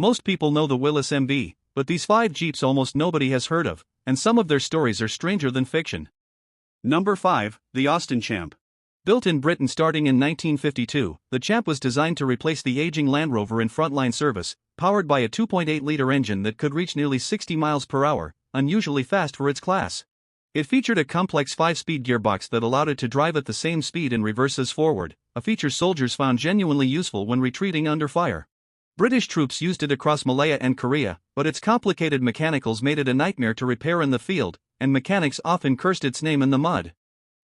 Most people know the Willys MB, but these 5 Jeeps almost nobody has heard of, and some of their stories are stranger than fiction. Number 5, the Austin Champ. Built in Britain starting in 1952, the Champ was designed to replace the aging Land Rover in frontline service, powered by a 2.8-liter engine that could reach nearly 60 miles per hour, unusually fast for its class. It featured a complex 5-speed gearbox that allowed it to drive at the same speed in reverse as forward, a feature soldiers found genuinely useful when retreating under fire. British troops used it across Malaya and Korea, but its complicated mechanicals made it a nightmare to repair in the field, and mechanics often cursed its name in the mud.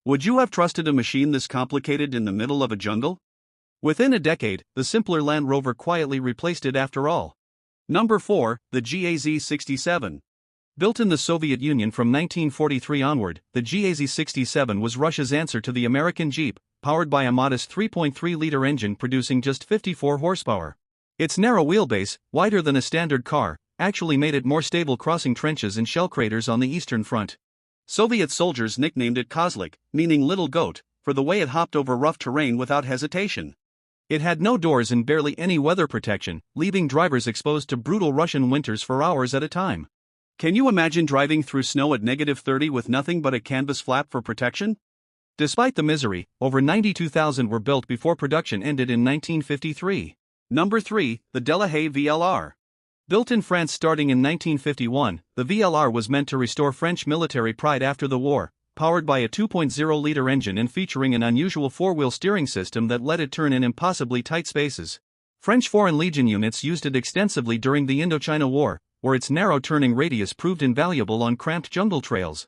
Would you have trusted a machine this complicated in the middle of a jungle? Within a decade, the simpler Land Rover quietly replaced it after all. Number 4, the GAZ-67. Built in the Soviet Union from 1943 onward, the GAZ-67 was Russia's answer to the American Jeep, powered by a modest 3.3-liter engine producing just 54 horsepower. Its narrow wheelbase, wider than a standard car, actually made it more stable crossing trenches and shell craters on the Eastern Front. Soviet soldiers nicknamed it Kozlik, meaning little goat, for the way it hopped over rough terrain without hesitation. It had no doors and barely any weather protection, leaving drivers exposed to brutal Russian winters for hours at a time. Can you imagine driving through snow at -30 with nothing but a canvas flap for protection? Despite the misery, over 92,000 were built before production ended in 1953. Number 3, the Delahaye VLR. Built in France starting in 1951, the VLR was meant to restore French military pride after the war, powered by a 2.0-liter engine and featuring an unusual 4-wheel steering system that let it turn in impossibly tight spaces. French Foreign Legion units used it extensively during the Indochina War, where its narrow turning radius proved invaluable on cramped jungle trails.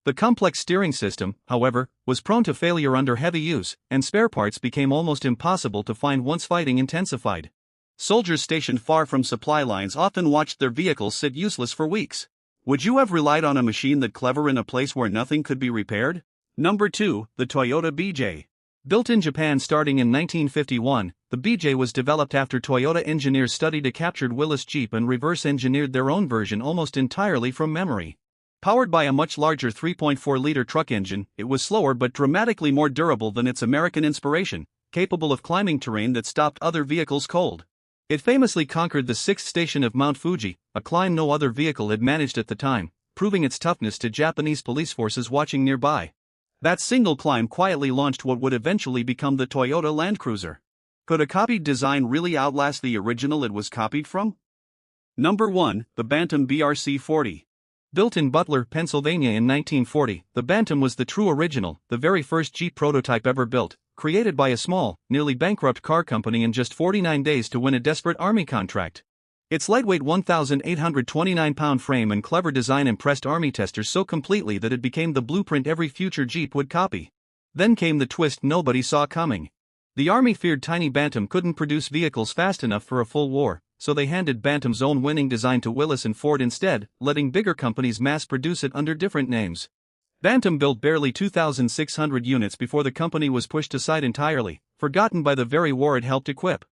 The complex steering system, however, was prone to failure under heavy use, and spare parts became almost impossible to find once fighting intensified. Soldiers stationed far from supply lines often watched their vehicles sit useless for weeks. Would you have relied on a machine that clever in a place where nothing could be repaired? Number 2, the Toyota BJ. Built in Japan starting in 1951, the BJ was developed after Toyota engineers studied a captured Willys Jeep and reverse-engineered their own version almost entirely from memory. Powered by a much larger 3.4-liter truck engine, it was slower but dramatically more durable than its American inspiration, capable of climbing terrain that stopped other vehicles cold. It famously conquered the 6th station of Mount Fuji, a climb no other vehicle had managed at the time, proving its toughness to Japanese police forces watching nearby. That single climb quietly launched what would eventually become the Toyota Land Cruiser. Could a copied design really outlast the original it was copied from? Number 1, the Bantam BRC-40. Built in Butler, Pennsylvania in 1940, the Bantam was the true original, the very first Jeep prototype ever built, created by a small, nearly bankrupt car company in just 49 days to win a desperate Army contract. Its lightweight 1,829-pound frame and clever design impressed Army testers so completely that it became the blueprint every future Jeep would copy. Then came the twist nobody saw coming. The Army feared tiny Bantam couldn't produce vehicles fast enough for a full war, so they handed Bantam's own winning design to Willys and Ford instead, letting bigger companies mass-produce it under different names. Bantam built barely 2,600 units before the company was pushed aside entirely, forgotten by the very war it helped equip.